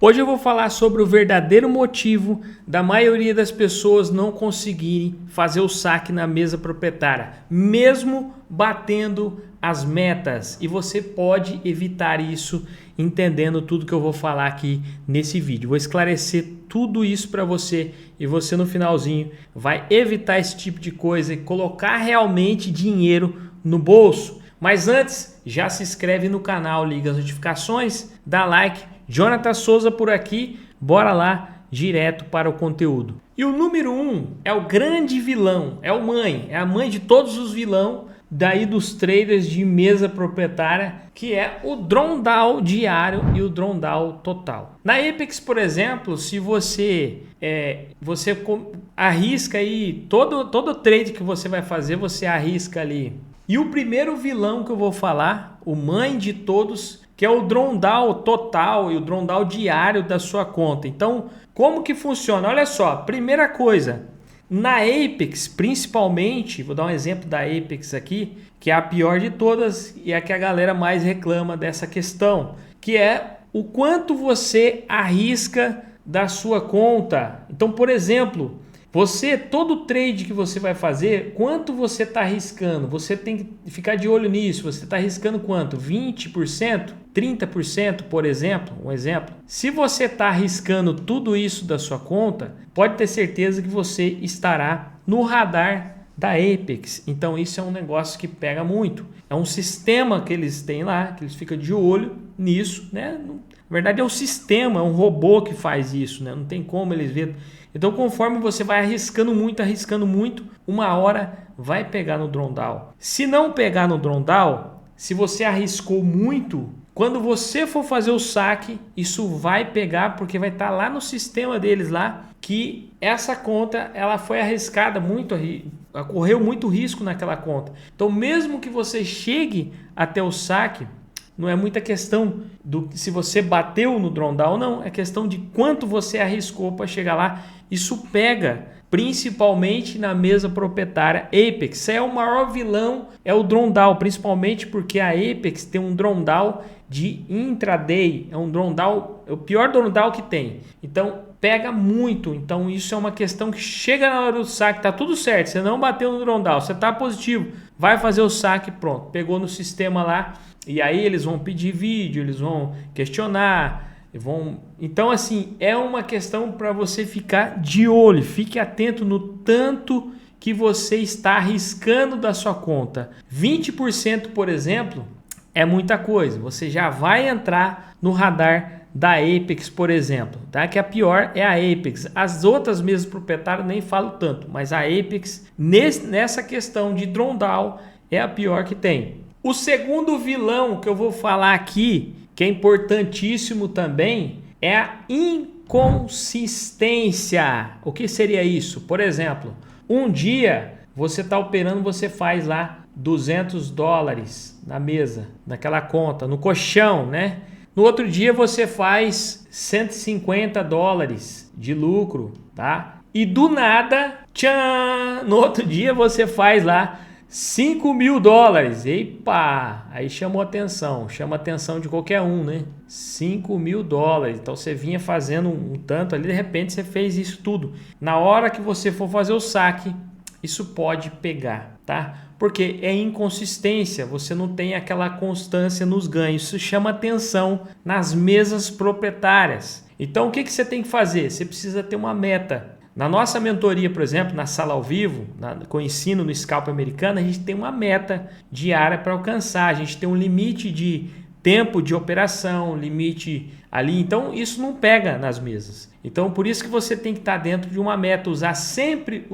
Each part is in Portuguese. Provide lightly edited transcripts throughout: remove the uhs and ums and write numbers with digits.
Hoje eu vou falar sobre o verdadeiro motivo da maioria das pessoas não conseguirem fazer o saque na mesa proprietária, mesmo batendo as metas. E você pode evitar isso entendendo tudo que eu vou falar aqui nesse vídeo. Vou esclarecer tudo isso para você e você no finalzinho vai evitar esse tipo de coisa e colocar realmente dinheiro no bolso. Mas antes, já se inscreve no canal, liga as notificações, dá like. Jonathan Souza por aqui, bora lá direto para o conteúdo. E o número 1 é o grande vilão, é a mãe de todos os vilões daí dos traders de mesa proprietária, que é o drawdown diário e o drawdown total. Na Apex, por exemplo, se você arrisca aí todo trade que você vai fazer, você arrisca ali. E o primeiro vilão que eu vou falar, o mãe de todos, que é o drawdown total e o drawdown diário da sua conta. Então, como que funciona? Olha só, primeira coisa, na Apex, principalmente, vou dar um exemplo da Apex aqui, que é a pior de todas e é a que a galera mais reclama dessa questão, que é o quanto você arrisca da sua conta. Então, por exemplo, todo trade que você vai fazer, quanto você está arriscando? Você tem que ficar de olho nisso. Você está arriscando quanto? 20%? 30%, por exemplo? Um exemplo. Se você está arriscando tudo isso da sua conta, pode ter certeza que você estará no radar da Apex. Então isso é um negócio que pega muito. É um sistema que eles têm lá, que eles ficam de olho nisso, né? Na verdade é um sistema, é um robô que faz isso, né? Não tem como eles verem. Então, conforme você vai arriscando muito, uma hora vai pegar no drawdown. Se não pegar no drawdown, se você arriscou muito, quando você for fazer o saque, isso vai pegar porque vai estar lá no sistema deles lá que essa conta ela foi arriscada ocorreu muito risco naquela conta. Então, mesmo que você chegue até o saque, não é muita questão do se você bateu no drawdown, não. É questão de quanto você arriscou para chegar lá. Isso pega principalmente na mesa proprietária Apex. É o maior vilão, é o drawdown, principalmente porque a Apex tem um drawdown de intraday. É um drawdown, é o pior drawdown que tem. Então pega muito. Então isso é uma questão que chega na hora do saque, tá tudo certo. Você não bateu no drawdown, você tá positivo, vai fazer o saque, pronto. Pegou no sistema lá. E aí eles vão pedir vídeo, eles vão questionar, Então assim, é uma questão para você ficar de olho, fique atento no tanto que você está arriscando da sua conta. 20%, por exemplo, é muita coisa. Você já vai entrar no radar da Apex, por exemplo, tá? Que a pior é a Apex. As outras mesas proprietárias nem falo tanto, mas a Apex, nessa questão de drawdown, é a pior que tem. O segundo vilão que eu vou falar aqui, que é importantíssimo também, é a inconsistência. O que seria isso? Por exemplo, um dia você está operando, você faz lá $200 na mesa, naquela conta, no colchão, né? No outro dia você faz $150 de lucro, tá? E do nada, tchan, no outro dia você faz lá $5.000. Epa, aí chama a atenção de qualquer um, né? $5.000. Então você vinha fazendo um tanto ali, de repente você fez isso tudo. Na hora que você for fazer o saque, isso pode pegar, tá? Porque é inconsistência, você não tem aquela constância nos ganhos. Isso chama atenção nas mesas proprietárias. Então o que você tem que fazer? Você precisa ter uma meta. Na nossa mentoria, por exemplo, na sala ao vivo, com ensino no Scalp americano, a gente tem uma meta diária para alcançar. A gente tem um limite de tempo de operação, limite ali. Então, isso não pega nas mesas. Então, por isso que você tem que estar dentro de uma meta. Usar sempre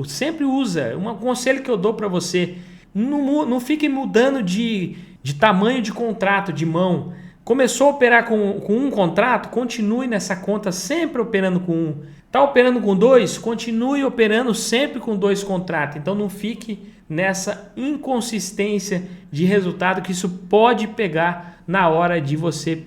sempre usa. Um conselho que eu dou para você, não fique mudando de tamanho de contrato, de mão. Começou a operar com um contrato, continue nessa conta sempre operando com um. Está operando com dois? Continue operando sempre com dois contratos. Então não fique nessa inconsistência de resultado que isso pode pegar na hora de você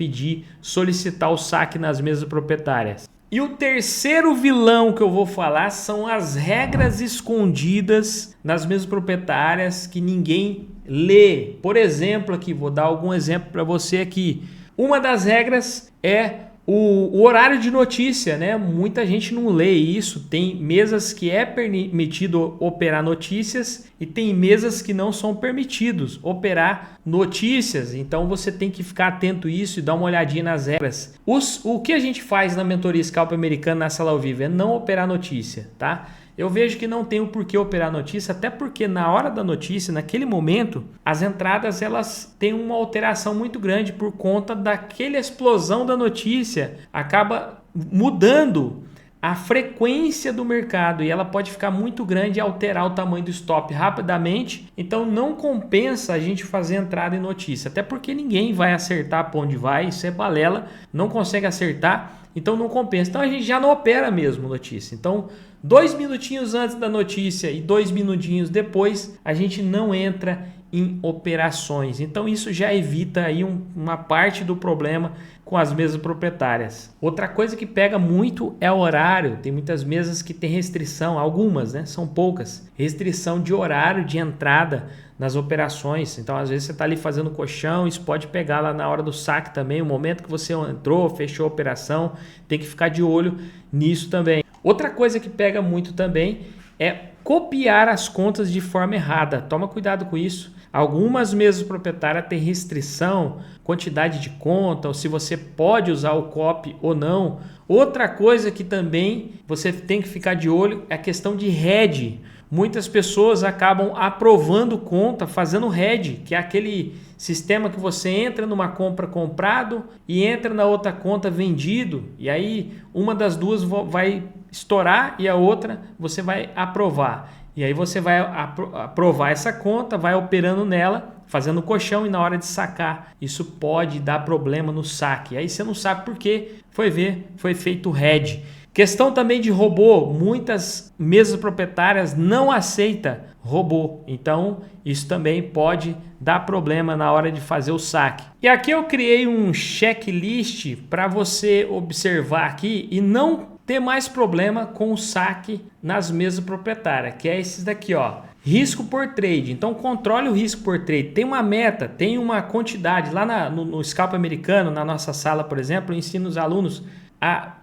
solicitar o saque nas mesas proprietárias. E o terceiro vilão que eu vou falar são as regras escondidas nas mesas proprietárias que ninguém lê. Por exemplo, aqui vou dar algum exemplo para você aqui. Uma das regras é O horário de notícia, né? Muita gente não lê isso. Tem mesas que é permitido operar notícias e tem mesas que não são permitidos operar notícias. Então você tem que ficar atento a isso e dar uma olhadinha nas regras. O que a gente faz na mentoria Scalp Americano na sala ao vivo é não operar notícia, tá? Eu vejo que não tem o porquê operar notícia, até porque na hora da notícia, naquele momento, as entradas elas têm uma alteração muito grande por conta daquela explosão da notícia. Acaba mudando a frequência do mercado e ela pode ficar muito grande e alterar o tamanho do stop rapidamente. Então não compensa a gente fazer entrada em notícia, até porque ninguém vai acertar para onde vai, isso é balela, não consegue acertar. Então não compensa. Então a gente já não opera mesmo notícia. Então 2 minutinhos antes da notícia e 2 minutinhos depois a gente não entra em operações. Então isso já evita aí uma parte do problema com as mesas proprietárias. Outra coisa que pega muito é o horário. Tem muitas mesas que tem restrição, algumas, né? São poucas. Restrição de horário de entrada nas operações. Então às vezes você está ali fazendo colchão, isso pode pegar lá na hora do saque também, o momento que você entrou, fechou a operação, tem que ficar de olho nisso também. Outra coisa que pega muito também é copiar as contas de forma errada. Toma cuidado com isso. Algumas mesas proprietárias têm restrição, quantidade de conta, ou se você pode usar o copy ou não. Outra coisa que também você tem que ficar de olho é a questão de head. Muitas pessoas acabam aprovando conta fazendo head, que é aquele sistema que você entra numa compra comprado e entra na outra conta vendido. E aí uma das duas vai estourar e a outra você vai aprovar. E aí você vai aprovar essa conta, vai operando nela, fazendo colchão e na hora de sacar, isso pode dar problema no saque. Aí você não sabe por quê, foi ver, foi feito head. Questão também de robô, muitas mesas proprietárias não aceitam robô, então isso também pode dar problema na hora de fazer o saque. E aqui eu criei um checklist para você observar aqui e não ter mais problema com o saque nas mesas proprietárias, que é esses daqui, ó. Risco por trade. Então controle o risco por trade. Tem uma meta, tem uma quantidade. Lá no Scalp Americano, na nossa sala, por exemplo, eu ensino os alunos a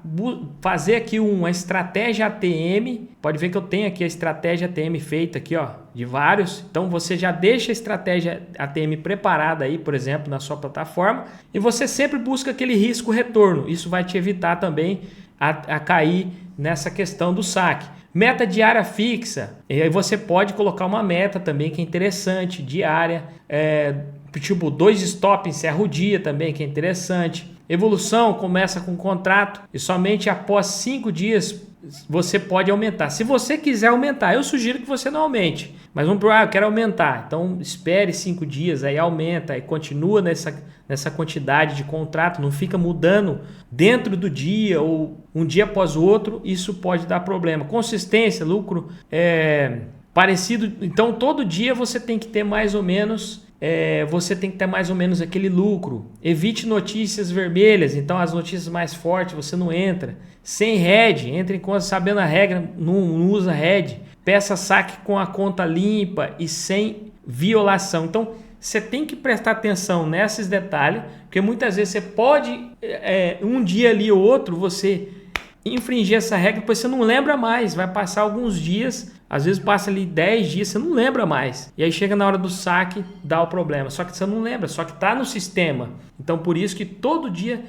fazer aqui uma estratégia ATM. Pode ver que eu tenho aqui a estratégia ATM feita aqui, ó, de vários. Então você já deixa a estratégia ATM preparada aí, por exemplo, na sua plataforma, e você sempre busca aquele risco retorno. Isso vai te evitar também a cair nessa questão do saque. Meta diária fixa, e aí você pode colocar uma meta também que é interessante, diária, tipo 2 stop, encerra o dia também, que é interessante. Evolução começa com contrato e somente após 5 dias você pode aumentar. Se você quiser aumentar, eu sugiro que você não aumente, mas vamos para eu quero aumentar. Então espere 5 dias, aí aumenta, aí continua nessa quantidade de contrato, não fica mudando dentro do dia ou um dia após o outro, isso pode dar problema. Consistência, lucro parecido, então todo dia você tem que ter mais ou menos aquele lucro. Evite notícias vermelhas, então as notícias mais fortes você não entra. Sem head, entre em conta sabendo a regra, não usa head. Peça saque com a conta limpa e sem violação. Então você tem que prestar atenção nesses detalhes, porque muitas vezes você pode, um dia ali ou outro, você infringir essa regra, depois você não lembra mais, vai passar alguns dias, às vezes passa ali 10 dias, você não lembra mais. E aí chega na hora do saque, dá o problema. Só que você não lembra, só que está no sistema. Então por isso que todo dia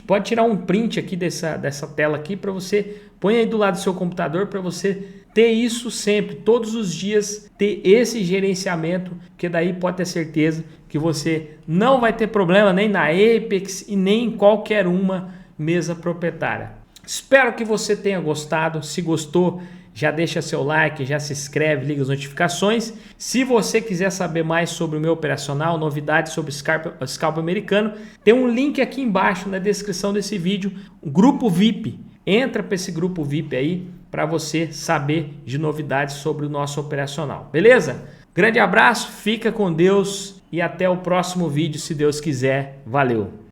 pode tirar um print aqui dessa tela aqui para você, põe aí do lado do seu computador para você ter isso sempre, todos os dias, ter esse gerenciamento, que daí pode ter certeza que você não vai ter problema nem na Apex e nem em qualquer uma mesa proprietária. Espero que você tenha gostado. Se gostou, já deixa seu like, já se inscreve, liga as notificações. Se você quiser saber mais sobre o meu operacional, novidades sobre Scalp Americano, tem um link aqui embaixo na descrição desse vídeo, um grupo VIP. Entra para esse grupo VIP aí para você saber de novidades sobre o nosso operacional. Beleza? Grande abraço, fica com Deus e até o próximo vídeo, se Deus quiser. Valeu!